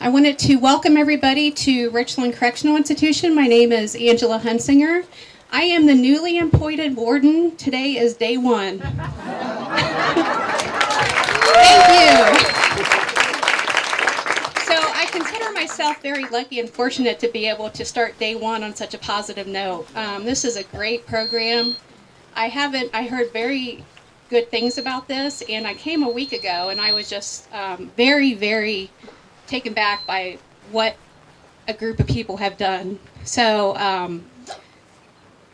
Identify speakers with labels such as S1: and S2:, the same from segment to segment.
S1: I wanted to welcome everybody to Richland Correctional Institution. My name is Angela Hunsinger. I am the newly appointed warden. Today is day one. Thank you. So I consider myself very lucky and fortunate to be able to start day one on such a positive note. This is a great program. I heard very good things about this, and I came a week ago, and I was just very, very taken back by what a group of people have done. So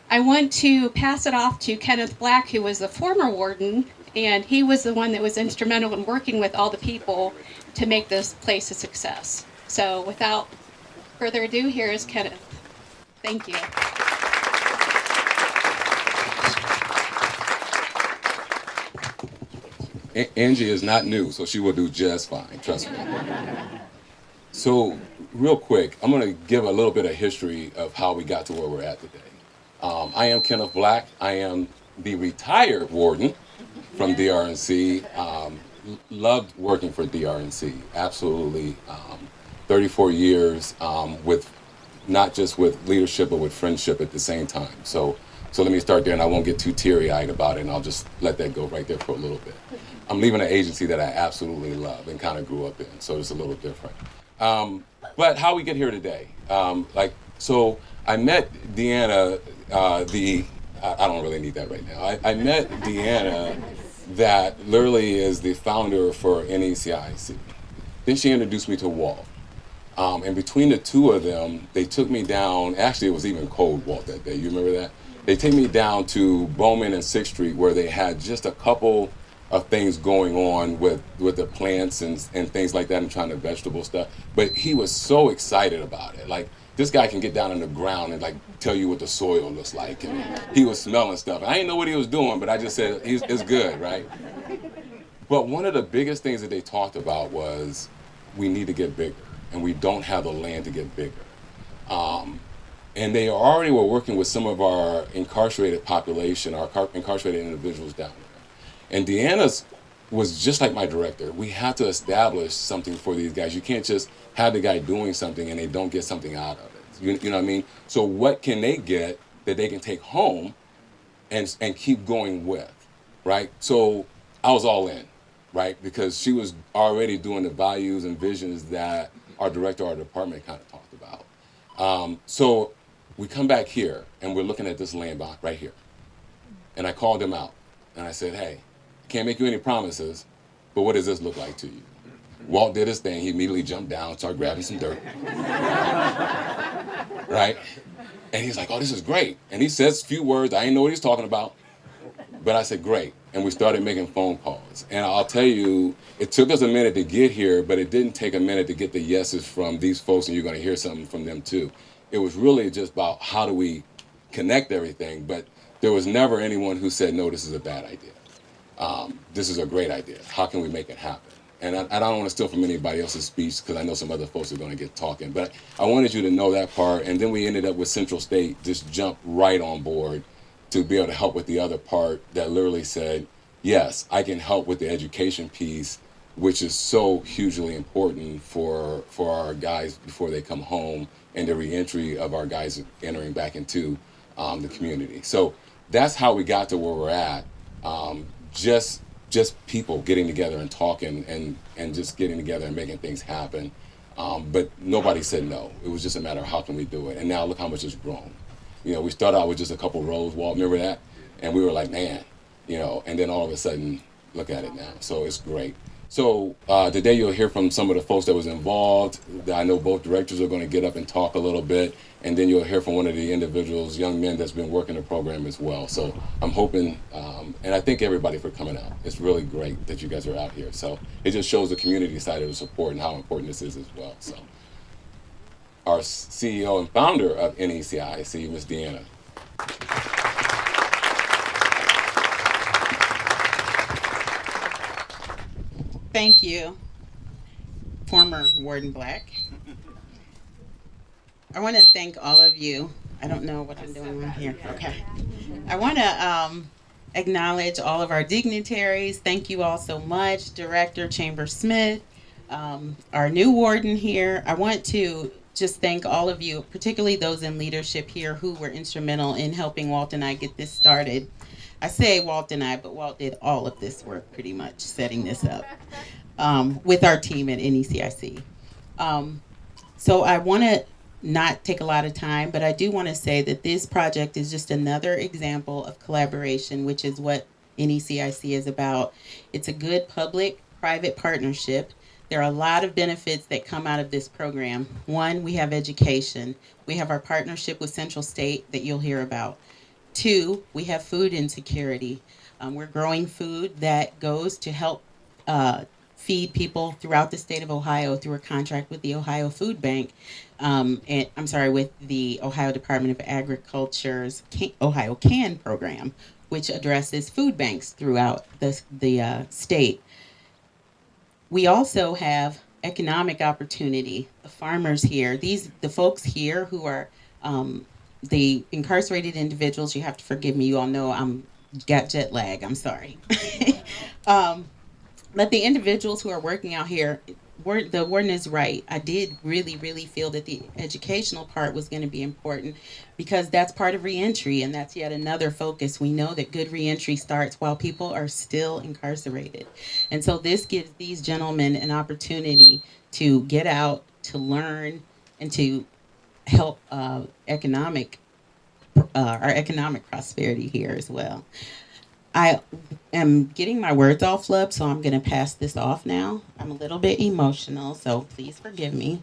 S1: I want to pass it off to Kenneth Black, who was the former warden, and he was the one that was instrumental in working with all the people to make this place a success. So without further ado, here is Kenneth. Thank you.
S2: Angie is not new, so she will do just fine, trust me. So, real quick, I'm going to give a little bit of history of how we got to where we're at today. I am Kenneth Black. I am the retired warden from DRNC. Loved working for DRNC, absolutely. 34 years with not just with leadership, but with friendship at the same time. So let me start there, and I won't get too teary-eyed about it, and I'll just let that go right there for a little bit. I'm leaving an agency that I absolutely love and kind of grew up in, so it's a little different. But how we get here today, so I met Deanna, I don't really need that right now. I met Deanna that literally is the founder for NECIC RICI. Then she introduced me to Walt. And between the two of them, they took me down, actually it was even cold, Walt, that day, you remember that? They take me down to Bowman and 6th Street where they had just a couple of things going on with the plants and things like that and trying to vegetable stuff. But he was so excited about it. Like, this guy can get down in the ground and like tell you what the soil looks like. And he was smelling stuff. I didn't know what he was doing, but I just said, it's good, right? But one of the biggest things that they talked about was we need to get bigger, and we don't have the land to get bigger. And they already were working with some of our incarcerated population, our incarcerated individuals down there. And Deanna's was just like my director. We had to establish something for these guys. You can't just have the guy doing something and they don't get something out of it. You know what I mean? So what can they get that they can take home and keep going with, right? So I was all in, right? Because she was already doing the values and visions that our director, our department kind of talked about. So we come back here and we're looking at this land bond right here. And I called him out and I said, hey, can't make you any promises, but what does this look like to you? Walt did his thing. He immediately jumped down, started grabbing some dirt. Right? And he's like, oh, this is great. And he says a few words. I didn't know what he's talking about. But I said, great. And we started making phone calls. And I'll tell you, it took us a minute to get here, but it didn't take a minute to get the yeses from these folks, and you're going to hear something from them too. It was really just about how do we connect everything, but there was never anyone who said, no, this is a bad idea. This is a great idea. How can we make it happen? And I don't want to steal from anybody else's speech because I know some other folks are going to get talking. But I wanted you to know that part. And then we ended up with Central State just jumped right on board to be able to help with the other part that literally said, yes, I can help with the education piece, which is so hugely important for our guys before they come home and the reentry of our guys entering back into the community. So that's how we got to where we're at. Just people getting together and talking and just getting together and making things happen. But nobody said no. It was just a matter of how can we do it. And now look how much it's grown. You know, we started out with just a couple rows, Walt, remember that? And we were like, man, you know, and then all of a sudden, look at it now. So it's great. So today you'll hear from some of the folks that was involved. I know both directors are going to get up and talk a little bit, and then you'll hear from one of the individuals, young men that's been working the program as well. So I'm hoping, and I thank everybody for coming out. It's really great that you guys are out here. So it just shows the community side of the support and how important this is as well. So our CEO and founder of NECIC, Ms. Deanna.
S3: Thank you, former Warden Black. I want to thank all of you. I don't know what I'm doing on here. Okay. I want to acknowledge all of our dignitaries. Thank you all so much. Director Chambers Smith, our new warden here. I want to just thank all of you, particularly those in leadership here who were instrumental in helping Walt and I get this started. I say Walt and I, but Walt did all of this work pretty much, setting this up with our team at NECIC. So I want to not take a lot of time, but I do want to say that this project is just another example of collaboration, which is what NECIC is about. It's a good public-private partnership. There are a lot of benefits that come out of this program. One, we have education. We have our partnership with Central State that you'll hear about. Two, we have food insecurity. We're growing food that goes to help feed people throughout the state of Ohio through a contract with the Ohio Food Bank, with the Ohio Department of Agriculture's Ohio CAN program, which addresses food banks throughout the state. We also have economic opportunity. The farmers here, the folks here who are the incarcerated individuals, you have to forgive me, you all know I'm got jet lag, I'm sorry. But the individuals who are working out here, the warden is right. I did really, really feel that the educational part was going to be important because that's part of reentry, and that's yet another focus. We know that good reentry starts while people are still incarcerated. And so this gives these gentlemen an opportunity to get out, to learn, and to help our economic prosperity here as well. I am getting my words all flubbed, so I'm going to pass this off now. I'm a little bit emotional, so please forgive me.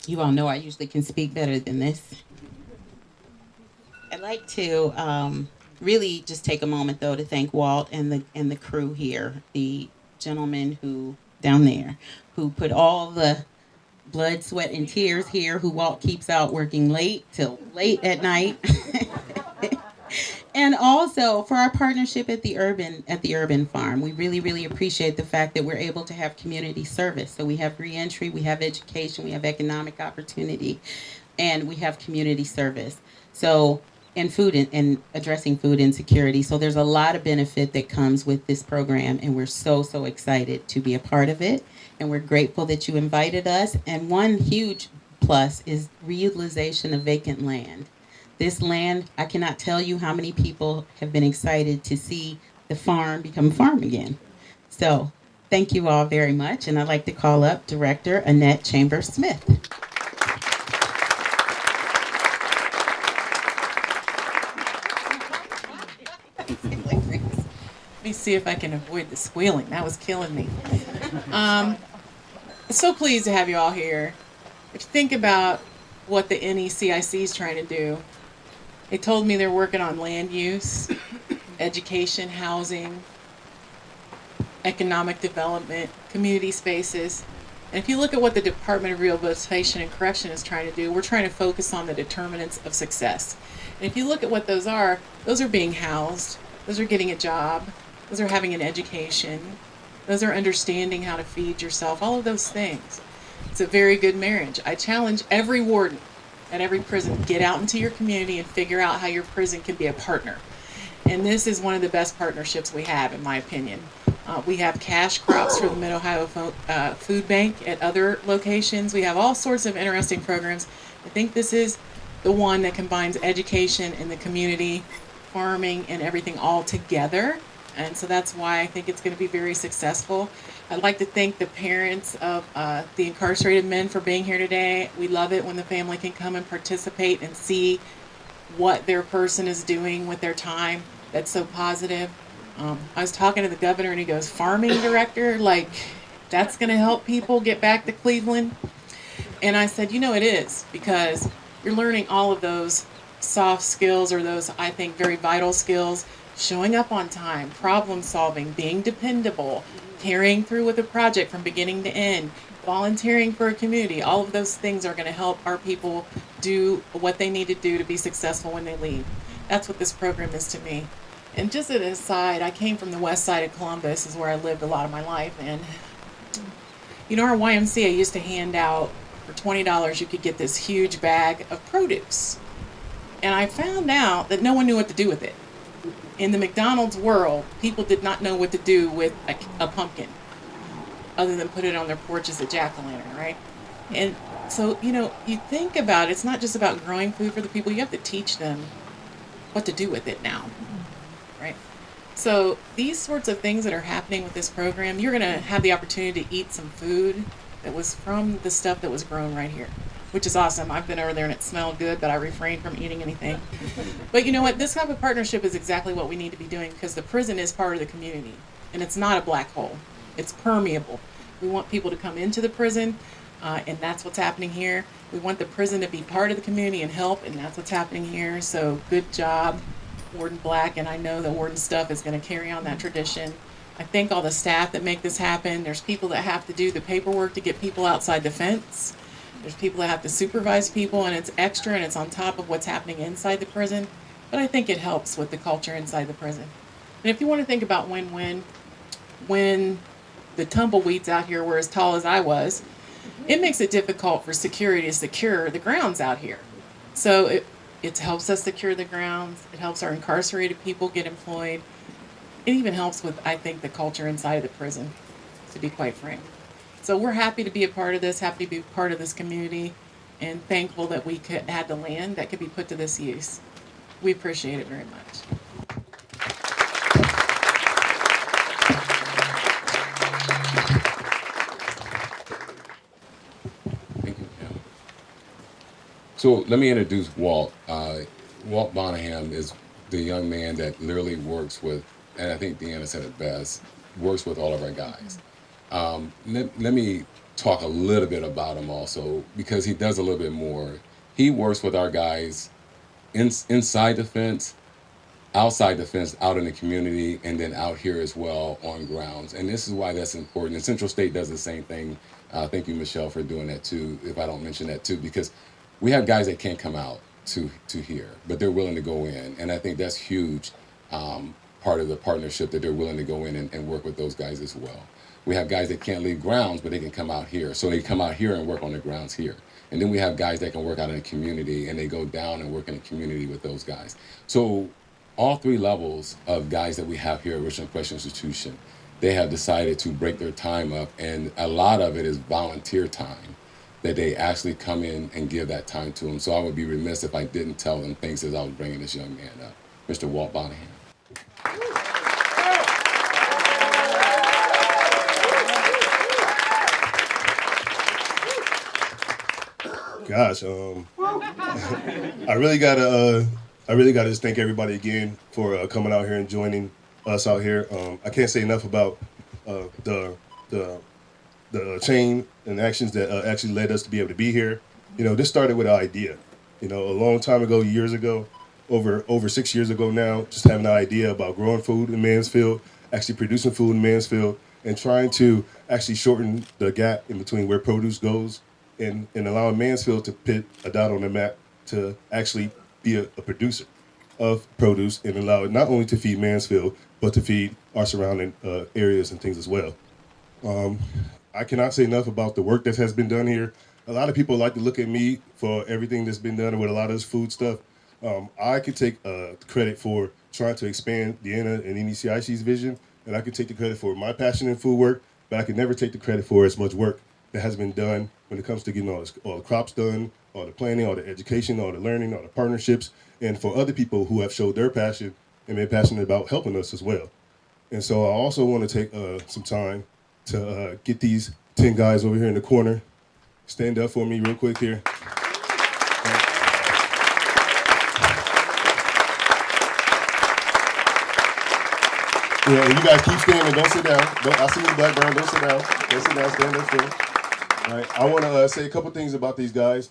S3: You all know I usually can speak better than this. I'd like to really just take a moment, though, to thank Walt and the crew here, the gentleman who down there, who put all the blood, sweat, and tears here, who Walt keeps out working late till late at night. And also for our partnership at the Urban Farm. We really, really appreciate the fact that we're able to have community service. So we have reentry, we have education, we have economic opportunity, and we have community service. So, and food and addressing food insecurity. So there's a lot of benefit that comes with this program, and we're so, so excited to be a part of it. And we're grateful that you invited us. And one huge plus is reutilization of vacant land. This land, I cannot tell you how many people have been excited to see the farm become a farm again. So thank you all very much. And I'd like to call up Director Annette Chambers-Smith.
S4: Let me see if I can avoid the squealing. That was killing me. So pleased to have you all here. If you think about what the NECIC is trying to do, they told me they're working on land use, education, housing, economic development, community spaces. And if you look at what the Department of Rehabilitation and Correction is trying to do, we're trying to focus on the determinants of success. And if you look at what those are being housed, those are getting a job, those are having an education, those are understanding how to feed yourself, all of those things. It's a very good marriage. I challenge every warden at every prison, get out into your community and figure out how your prison can be a partner. And this is one of the best partnerships we have, in my opinion. We have cash crops for the Mid-Ohio Food Bank at other locations. We have all sorts of interesting programs. I think this is the one that combines education and the community, farming, and everything all together. And so that's why I think it's going to be very successful. I'd like to thank the parents of the incarcerated men for being here today. We love it when the family can come and participate and see what their person is doing with their time. That's so positive. I was talking to the governor and he goes, farming director, like that's going to help people get back to Cleveland. And I said, it is, because you're learning all of those soft skills, or those, I think, very vital skills: showing up on time, problem solving, being dependable, carrying through with a project from beginning to end, volunteering for a community. All of those things are going to help our people do what they need to do to be successful when they leave. That's what this program is to me. And just as an aside, I came from the west side of Columbus, is where I lived a lot of my life. And, our YMCA used to hand out, for $20, you could get this huge bag of produce. And I found out that no one knew what to do with it. In the McDonald's world, people did not know what to do with a pumpkin. other than put it on their porch as a jack-o'-lantern, right? And so, you think about it, it's not just about growing food for the people. You have to teach them what to do with it now, right? So these sorts of things that are happening with this program, you're going to have the opportunity to eat some food that was from the stuff that was grown right here, which is awesome. I've been over there and it smelled good, but I refrained from eating anything. But you know what? This type of partnership is exactly what we need to be doing, because the prison is part of the community, and it's not a black hole. It's permeable. We want people to come into the prison, and that's what's happening here. We want the prison to be part of the community and help, and that's what's happening here. So good job, Warden Black, and I know that Warden Stuff is going to carry on that tradition. I thank all the staff that make this happen. There's people that have to do the paperwork to get people outside the fence. There's people that have to supervise people, and it's extra, and it's on top of what's happening inside the prison. But I think it helps with the culture inside the prison. And if you want to think about win-win, when the tumbleweeds out here were as tall as I was, it makes it difficult for security to secure the grounds out here. So it helps us secure the grounds. It helps our incarcerated people get employed. It even helps with, I think, the culture inside of the prison, to be quite frank. So we're happy to be a part of this, happy to be part of this community, and thankful that we had the land that could be put to this use. We appreciate it very much.
S2: Thank you, Kim. So let me introduce Walt. Walt Bonham is the young man that literally works with, and I think Deanna said it best, works with all of our guys. Let me talk a little bit about him also, because he does a little bit more. He works with our guys inside the fence, outside the fence, out in the community, and then out here as well on grounds. And this is why that's important. And Central State does the same thing. Thank you, Michelle, for doing that too, if I don't mention that too, because we have guys that can't come out to here, but they're willing to go in. And I think that's huge, part of the partnership, that they're willing to go in and work with those guys as well. We have guys that can't leave grounds, but they can come out here. So they come out here and work on the grounds here. And then we have guys that can work out in the community, and they go down and work in the community with those guys. So all three levels of guys that we have here at Richland Correctional Institution, they have decided to break their time up, and a lot of it is volunteer time that they actually come in and give that time to them. So I would be remiss if I didn't tell them things as I was bringing this young man up. Mr. Walt Bonham.
S5: Gosh, I really gotta just thank everybody again for coming out here and joining us out here. I can't say enough about the chain and actions that actually led us to be able to be here. This started with an idea. A long time ago, years ago, over 6 years ago now, just having an idea about growing food in Mansfield, actually producing food in Mansfield, and trying to actually shorten the gap in between where produce goes, and allowing Mansfield to put a dot on the map to actually be a producer of produce, and allow it not only to feed Mansfield, but to feed our surrounding areas and things as well. I cannot say enough about the work that has been done here. A lot of people like to look at me for everything that's been done with a lot of this food stuff. I could take credit for trying to expand Deanna and NECIC's vision, and I could take the credit for my passion in food work, but I could never take the credit for as much work that has been done when it comes to getting all the crops done, all the planning, all the education, all the learning, all the partnerships, and for other people who have showed their passion and been passionate about helping us as well. And so I also want to take some time to get these 10 guys over here in the corner. Stand up for me real quick here. Yeah, and you guys keep standing. Don't sit down. I see you, Blackburn. Don't sit down. Don't sit down. Stand up still. All right. I want to say a couple things about these guys.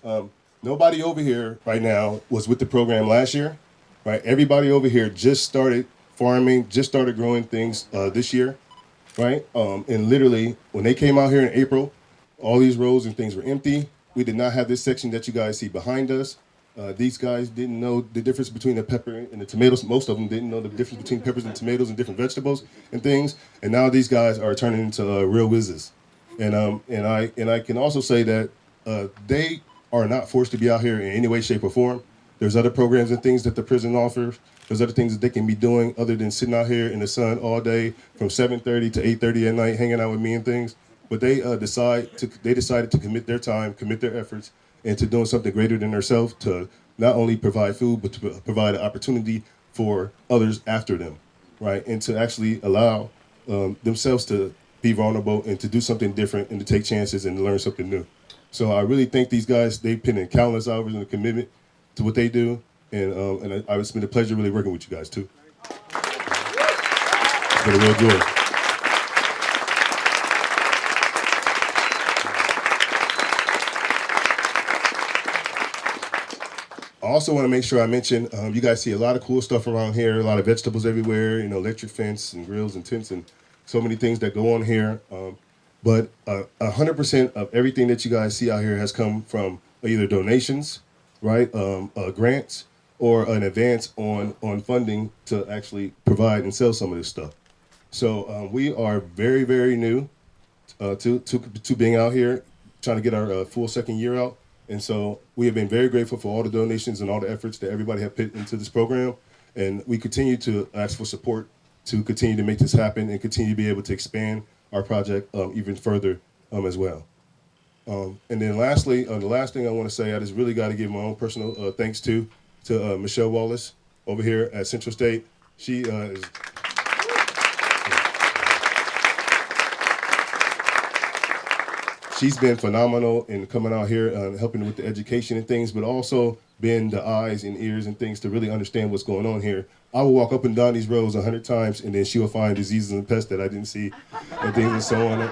S5: Nobody over here right now was with the program last year. Right. Everybody over here just started farming, just started growing things this year. Right. And literally, when they came out here in April, all these rows and things were empty. We did not have this section that you guys see behind us. These guys didn't know the difference between the pepper and the tomatoes. Most of them didn't know the difference between peppers and tomatoes and different vegetables and things. And now these guys are turning into real whizzes. And I can also say that they are not forced to be out here in any way, shape, or form. There's other programs and things that the prison offers. There's other things that they can be doing other than sitting out here in the sun all day from 7:30 to 8:30 at night, hanging out with me and things. but they decided to commit their time, commit their efforts into doing something greater than themselves to not only provide food, but to provide an opportunity for others after them, right? And to actually allow themselves to be vulnerable and to do something different and to take chances and learn something new. So I really think these guys, they put in countless hours and a commitment to what they do. And it's been a pleasure really working with you guys too. It's been a real joy. I also want to make sure I mention, you guys see a lot of cool stuff around here, a lot of vegetables everywhere, electric fence and grills and tents and so many things that go on here. But 100% of everything that you guys see out here has come from either donations, right, grants, or an advance on funding to actually provide and sell some of this stuff. So we are very, very new to being out here, trying to get our full second year out. And so we have been very grateful for all the donations and all the efforts that everybody have put into this program. And we continue to ask for support to continue to make this happen and continue to be able to expand our project even further as well. And then lastly, the last thing I want to say, I just really got to give my own personal thanks to Michelle Wallace over here at Central State. She is... She's been phenomenal in coming out here and helping with the education and things, but also being the eyes and ears and things to really understand what's going on here. I will walk up and down these roads 100 times, and then she will find diseases and pests that I didn't see and things and so on.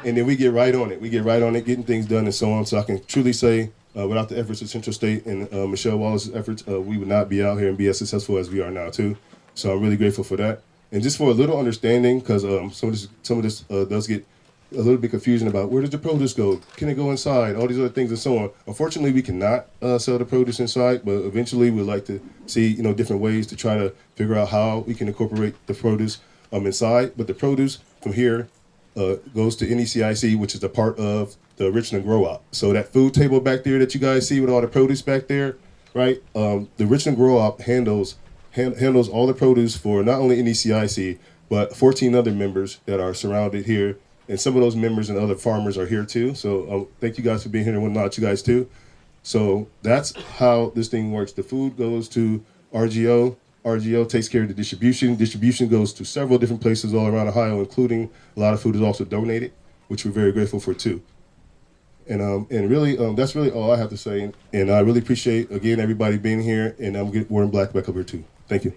S5: And then we get right on it. We get right on it, getting things done and so on. So I can truly say, without the efforts of Central State and Michelle Wallace's efforts, we would not be out here and be as successful as we are now, too. So I'm really grateful for that. And just for a little understanding, because some of this does get a little bit confusion about where does the produce go? Can it go inside? All these other things and so on. Unfortunately, we cannot sell the produce inside, but eventually we'd like to see different ways to try to figure out how we can incorporate the produce inside. But the produce from here goes to NECIC, which is a part of the Richland Grow Op. So that food table back there that you guys see with all the produce back there, right? The Richland Grow Op handles all the produce for not only NECIC, but 14 other members that are surrounded here. And some of those members and other farmers are here too. So thank you guys for being here and whatnot, you guys too. So that's how this thing works. The food goes to RGO. RGO takes care of the distribution. Distribution goes to several different places all around Ohio, including a lot of food is also donated, which we're very grateful for too. And really, that's really all I have to say. And I really appreciate, again, everybody being here. And I'm wearing black back up here too. Thank you.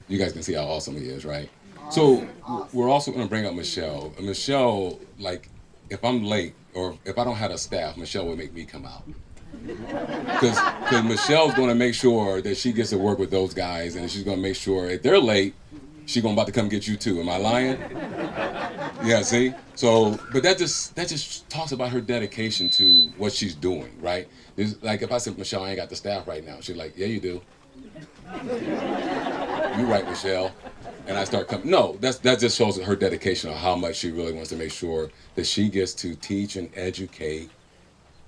S2: You guys can see how awesome he is, right? So we're also going to bring up Michelle. Michelle, like, if I'm late or if I don't have a staff, Michelle will make me come out. Because Michelle's going to make sure that she gets to work with those guys, and she's going to make sure if they're late, she's going to about to come get you too. Am I lying? Yeah, see? So, but that just talks about her dedication to what she's doing, right? Like if I said, Michelle, I ain't got the staff right now. She's like, yeah, you do. You right, Michelle. And I start coming. No, that just shows her dedication on how much she really wants to make sure that she gets to teach and educate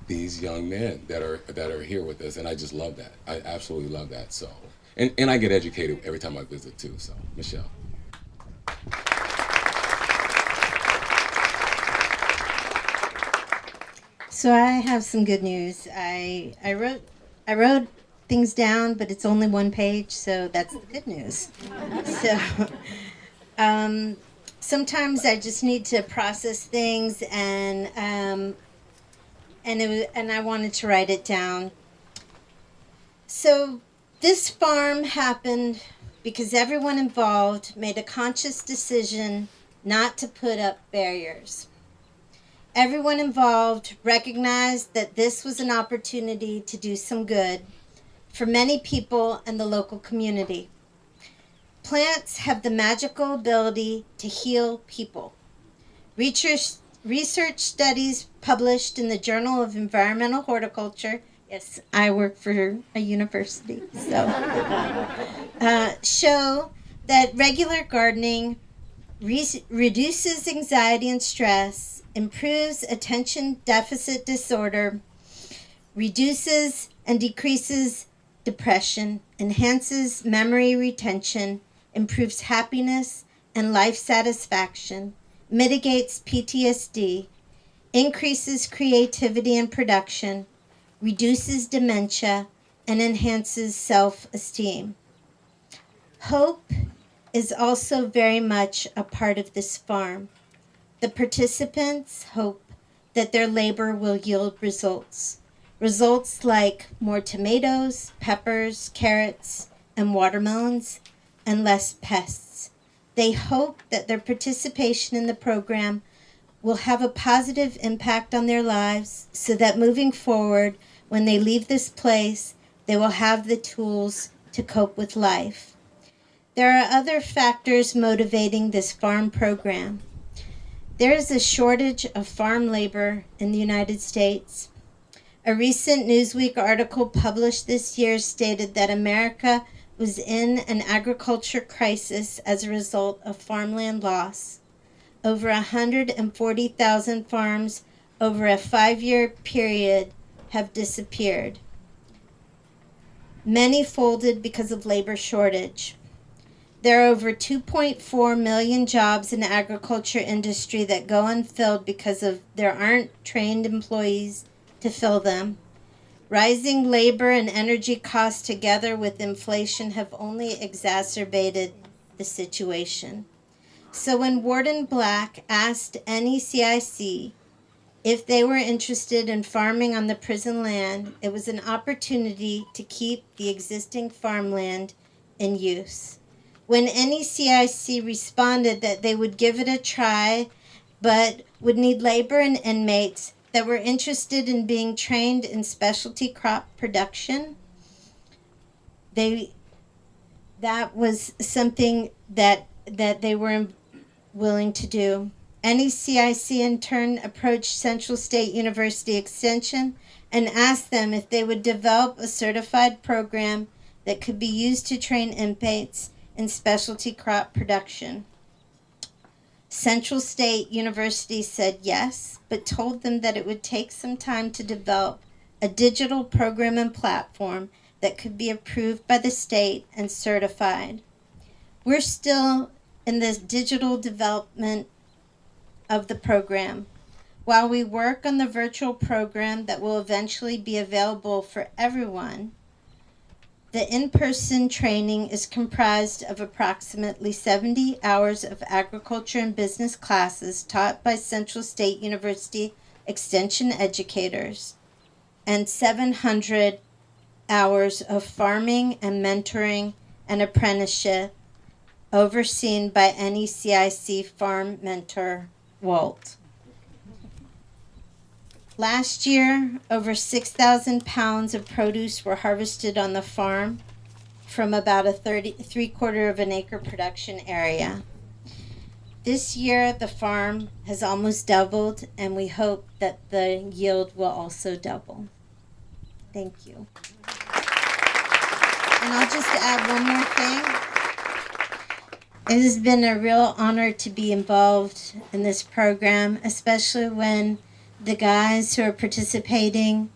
S2: these young men that are here with us. And I just love that. I absolutely love that. So, and I get educated every time I visit too. So, Michelle.
S6: So I have some good news. I wrote things down, but it's only one page, so that's the good news. So sometimes I just need to process things, and I wanted to write it down. So this farm happened because everyone involved made a conscious decision not to put up barriers. Everyone involved recognized that this was an opportunity to do some good for many people and the local community. Plants have the magical ability to heal people. Research studies published in the Journal of Environmental Horticulture, yes, I work for a university, so, show that regular gardening reduces anxiety and stress, improves attention deficit disorder, reduces and decreases depression, enhances memory retention, improves happiness and life satisfaction, mitigates PTSD, increases creativity and production, reduces dementia, and enhances self-esteem. Hope is also very much a part of this farm. The participants hope that their labor will yield results. Results like more tomatoes, peppers, carrots, and watermelons, and less pests. They hope that their participation in the program will have a positive impact on their lives so that moving forward, when they leave this place, they will have the tools to cope with life. There are other factors motivating this farm program. There is a shortage of farm labor in the United States. A recent Newsweek article published this year stated that America was in an agriculture crisis as a result of farmland loss. Over 140,000 farms over a 5-year period have disappeared. Many folded because of labor shortage. There are over 2.4 million jobs in the agriculture industry that go unfilled because there aren't trained employees to fill them. Rising labor and energy costs together with inflation have only exacerbated the situation. So when Warden Black asked NECIC if they were interested in farming on the prison land, it was an opportunity to keep the existing farmland in use. When NECIC responded that they would give it a try, but would need labor and inmates that were interested in being trained in specialty crop production, that was something that they were willing to do. NECIC in turn approached Central State University Extension and asked them if they would develop a certified program that could be used to train inmates in specialty crop production. Central State University said yes, but told them that it would take some time to develop a digital program and platform that could be approved by the state and certified. We're still in the digital development of the program. While we work on the virtual program that will eventually be available for everyone, the in-person training is comprised of approximately 70 hours of agriculture and business classes taught by Central State University Extension educators and 700 hours of farming and mentoring and apprenticeship overseen by NECIC farm mentor Walt. Last year, over 6,000 pounds of produce were harvested on the farm from about a 3/4 of an acre production area. This year, the farm has almost doubled, and we hope that the yield will also double. Thank you. And I'll just add one more thing. It has been a real honor to be involved in this program, especially when the guys who are participating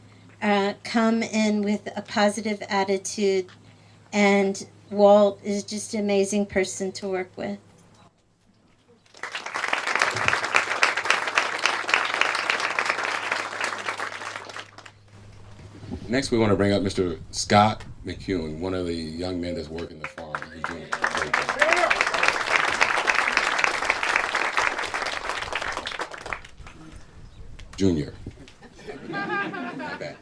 S6: come in with a positive attitude, and Walt is just an amazing person to work with.
S2: Next, we want to bring up Mr. Scott McCune, one of the young men that's working the farm. He's doing a great job. Junior. My bad.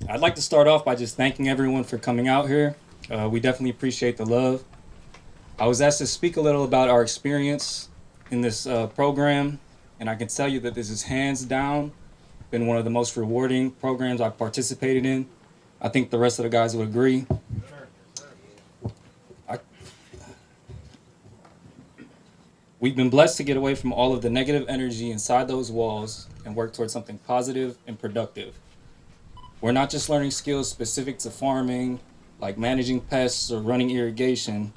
S7: I'd like to start off by just thanking everyone for coming out here. We definitely appreciate the love. I was asked to speak a little about our experience in this program, and I can tell you that this is hands down been one of the most rewarding programs I've participated in. I think the rest of the guys would agree. We've been blessed to get away from all of the negative energy inside those walls and work towards something positive and productive. We're not just learning skills specific to farming, like managing pests or running irrigation.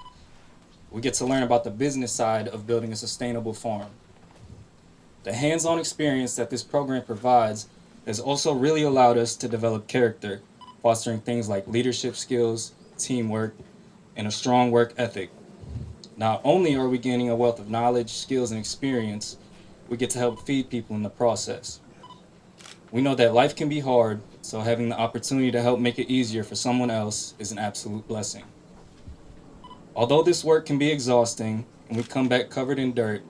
S7: We get to learn about the business side of building a sustainable farm. The hands-on experience that this program provides has also really allowed us to develop character, fostering things like leadership skills, teamwork, and a strong work ethic. Not only are we gaining a wealth of knowledge, skills, and experience, we get to help feed people in the process. We know that life can be hard, so having the opportunity to help make it easier for someone else is an absolute blessing. Although this work can be exhausting and we come back covered in dirt,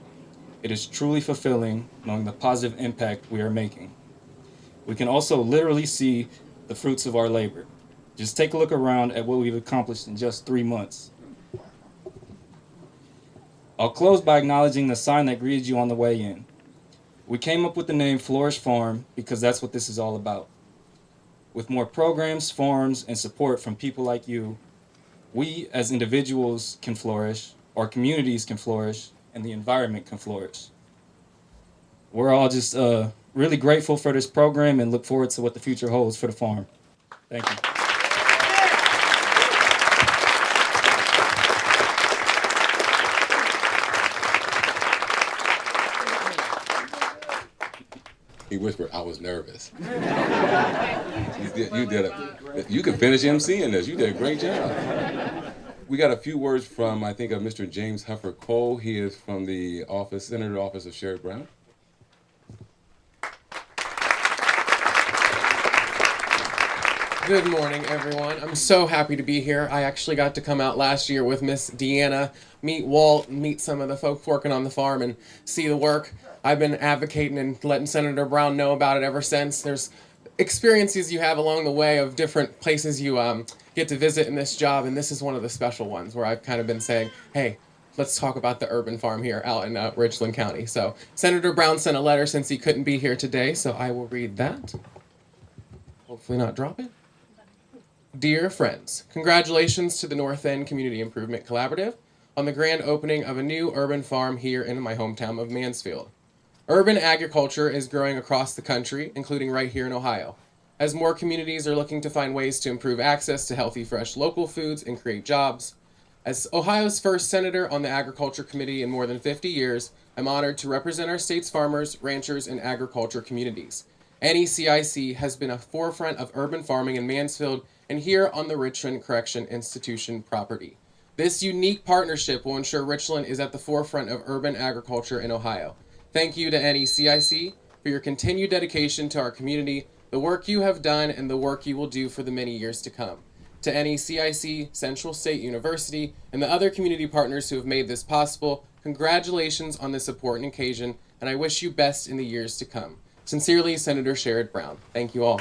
S7: it is truly fulfilling knowing the positive impact we are making. We can also literally see the fruits of our labor. Just take a look around at what we've accomplished in just 3 months. I'll close by acknowledging the sign that greeted you on the way in. We came up with the name Flourish Farm because that's what this is all about. With more programs, forums, and support from people like you, we as individuals can flourish, our communities can flourish, and the environment can flourish. We're all just really grateful for this program and look forward to what the future holds for the farm. Thank you.
S2: He whispered, I was nervous. You can finish MCing this. You did a great job. We got a few words from, I think, Mr. James Huffer Cole. He is from the Senator Office of Sherrod Brown.
S8: Good morning, everyone. I'm so happy to be here. I actually got to come out last year with Miss Deanna, meet Walt, meet some of the folks working on the farm, and see the work. I've been advocating and letting Senator Brown know about it ever since. There's experiences you have along the way of different places you get to visit in this job, and this is one of the special ones where I've kind of been saying, hey, let's talk about the urban farm here out in Richland County. So Senator Brown sent a letter since he couldn't be here today, so I will read that. Hopefully not drop it. Dear friends, congratulations to the North End Community Improvement Collaborative on the grand opening of a new urban farm here in my hometown of Mansfield. Urban agriculture is growing across the country, including right here in Ohio, as more communities are looking to find ways to improve access to healthy, fresh local foods and create jobs. As Ohio's first senator on the Agriculture Committee in more than 50 years, I'm honored to represent our state's farmers, ranchers, and agriculture communities. NECIC has been a forefront of urban farming in Mansfield and here on the Richland Correction Institution property. This unique partnership will ensure Richland is at the forefront of urban agriculture in Ohio. Thank you to NECIC for your continued dedication to our community, the work you have done, and the work you will do for the many years to come. To NECIC, Central State University, and the other community partners who have made this possible, congratulations on this important occasion, and I wish you best in the years to come. Sincerely, Senator Sherrod Brown. Thank you all.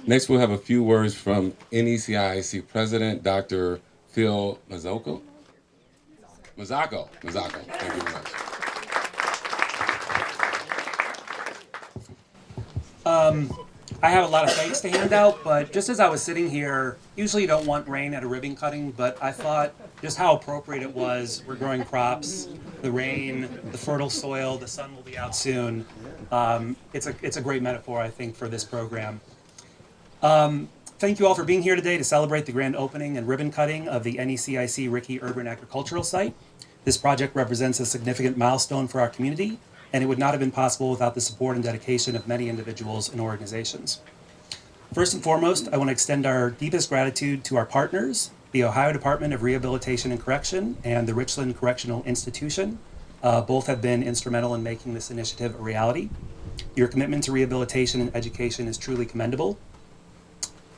S2: Next, we'll have a few words from NECIC President Dr. Phil Mazzocco. Thank you very much.
S9: I have a lot of thanks to hand out, but just as I was sitting here, usually you don't want rain at a ribbon cutting, but I thought just how appropriate it was. We're growing crops, the rain, the fertile soil, the sun will be out soon. It's a great metaphor, I think, for this program. Thank you all for being here today to celebrate the grand opening and ribbon cutting of the NECIC RICI Urban Agricultural Site. This project represents a significant milestone for our community, and it would not have been possible without the support and dedication of many individuals and organizations. First and foremost, I want to extend our deepest gratitude to our partners, the Ohio Department of Rehabilitation and Correction and the Richland Correctional Institution. Both have been instrumental in making this initiative a reality. Your commitment to rehabilitation and education is truly commendable.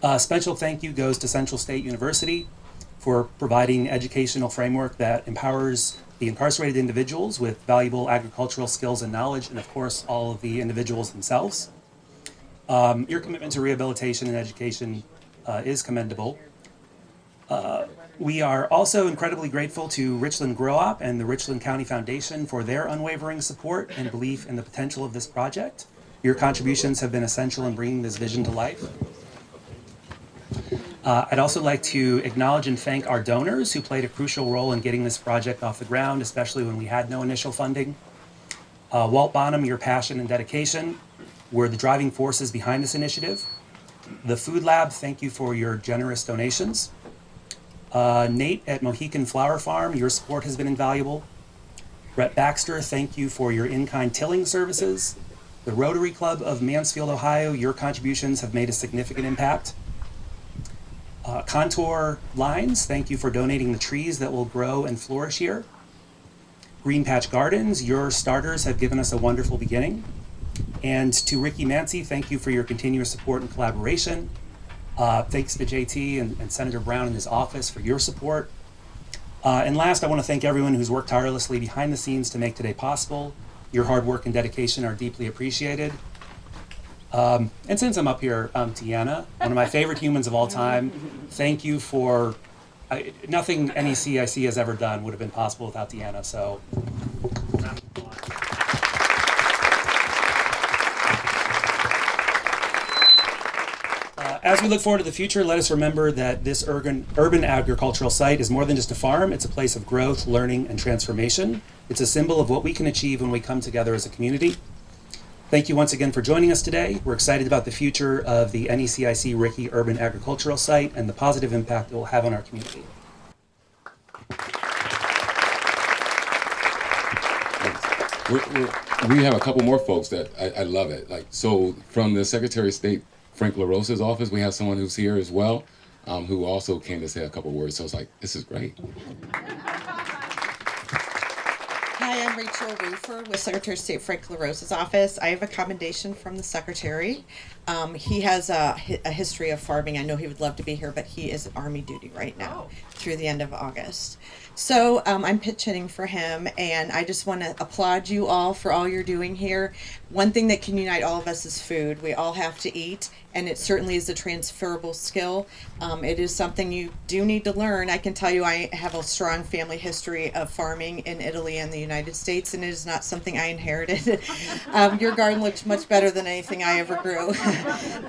S9: A special thank you goes to Central State University for providing educational framework that empowers the incarcerated individuals with valuable agricultural skills and knowledge, and of course, all of the individuals themselves. Your commitment to rehabilitation and education is commendable. We are also incredibly grateful to Richland Grow Op and the Richland County Foundation for their unwavering support and belief in the potential of this project. Your contributions have been essential in bringing this vision to life. I'd also like to acknowledge and thank our donors who played a crucial role in getting this project off the ground, especially when we had no initial funding. Walt Bonham, your passion and dedication were the driving forces behind this initiative. The Food Lab, thank you for your generous donations. Nate at Mohican Flower Farm, your support has been invaluable. Brett Baxter, thank you for your in-kind tilling services. The Rotary Club of Mansfield, Ohio, your contributions have made a significant impact. Contour Lines, thank you for donating the trees that will grow and flourish here. Green Patch Gardens, your starters have given us a wonderful beginning. And to Ricky Mancy, thank you for your continuous support and collaboration. Thanks to JT and Senator Brown and his office for your support. And last, I want to thank everyone who's worked tirelessly behind the scenes to make today possible. Your hard work and dedication are deeply appreciated. And since I'm up here, Deanna, one of my favorite humans of all time, thank you for nothing NECIC has ever done would have been possible without Deanna. So. As we look forward to the future, let us remember that this urban agricultural site is more than just a farm. It's a place of growth, learning, and transformation. It's a symbol of what we can achieve when we come together as a community. Thank you once again for joining us today. We're excited about the future of the NECIC RICI Urban Agricultural Site and the positive impact it will have on our community.
S2: We have a couple more folks that I love it. So from the Secretary of State, Frank LaRosa's office, we have someone who's here as well, who also came to say a couple words. So it's like, this is great.
S10: Hi, I'm Rachel Roofer with Secretary of State Frank LaRosa's office. I have a commendation from the Secretary. He has a history of farming. I know he would love to be here, but he is Army duty right now through the end of August. So I'm pitch hitting for him, and I just want to applaud you all for all you're doing here. One thing that can unite all of us is food. We all have to eat, and it certainly is a transferable skill. It is something you do need to learn. I can tell you I have a strong family history of farming in Italy and the United States, and it is not something I inherited. Your garden looks much better than anything I ever grew.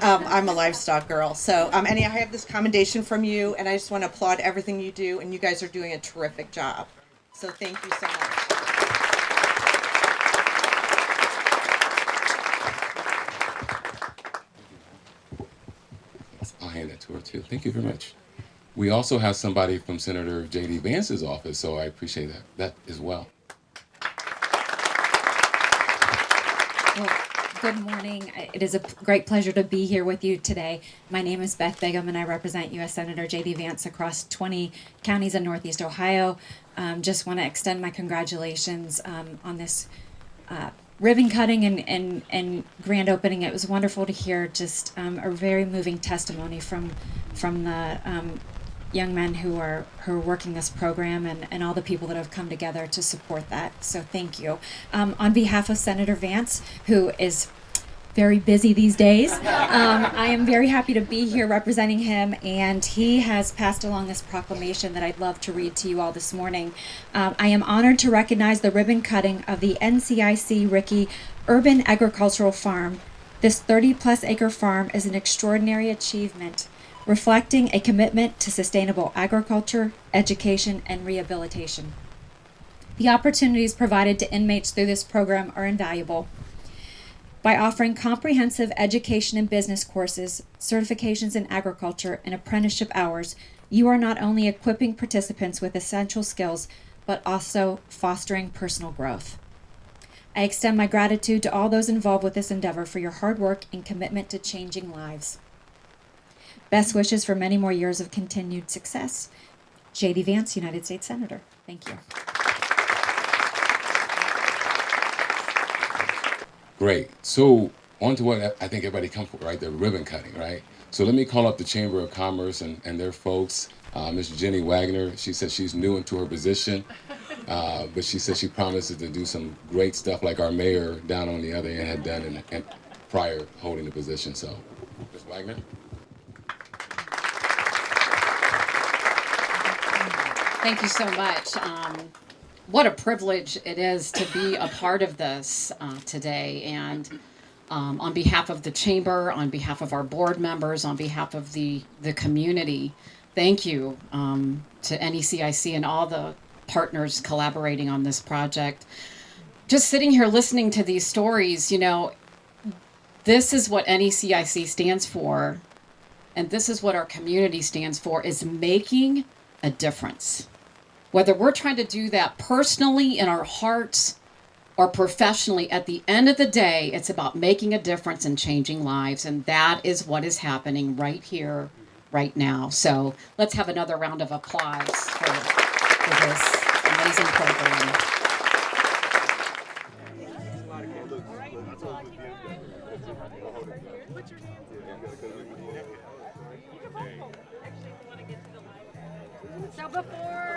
S10: I'm a livestock girl. So anyhow, I have this commendation from you, and I just want to applaud everything you do, and you guys are doing a terrific job. So thank you so much.
S2: I'll hand that to her too. Thank you very much. We also have somebody from Senator J.D. Vance's office, so I appreciate that as well.
S11: Well, good morning. It is a great pleasure to be here with you today. My name is Beth Bigham, and I represent U.S. Senator J.D. Vance across 20 counties in Northeast Ohio. Just want to extend my congratulations on this ribbon cutting and grand opening. It was wonderful to hear just a very moving testimony from the young men who are working this program and all the people that have come together to support that. So thank you. On behalf of Senator Vance, who is very busy these days, I am very happy to be here representing him, and he has passed along this proclamation that I'd love to read to you all this morning. I am honored to recognize the ribbon cutting of the NCIC RICI Urban Agricultural Farm. This 30-plus acre farm is an extraordinary achievement, reflecting a commitment to sustainable agriculture, education, and rehabilitation. The opportunities provided to inmates through this program are invaluable. By offering comprehensive education and business courses, certifications in agriculture, and apprenticeship hours, you are not only equipping participants with essential skills, but also fostering personal growth. I extend my gratitude to all those involved with this endeavor for your hard work and commitment to changing lives. Best wishes for many more years of continued success. J.D. Vance, United States Senator. Thank you.
S2: Great. So on to what I think everybody comes for, right? The ribbon cutting, right? So let me call up the Chamber of Commerce and their folks. Ms. Jenny Wagner, she said she's new into her position, but she said she promises to do some great stuff like our mayor down on the other end had done in prior holding the position. So, Ms. Wagner.
S12: Thank you so much. What a privilege it is to be a part of this today. And on behalf of the chamber, on behalf of our board members, on behalf of the community, thank you to NECIC and all the partners collaborating on this project. Just sitting here listening to these stories, you know, this is what NECIC stands for, and this is what our community stands for, is making a difference. Whether we're trying to do that personally in our hearts or professionally, at the end of the day, it's about making a difference and changing lives. And that is what is happening right here, right now. So let's have another round of applause for this amazing program.
S13: So before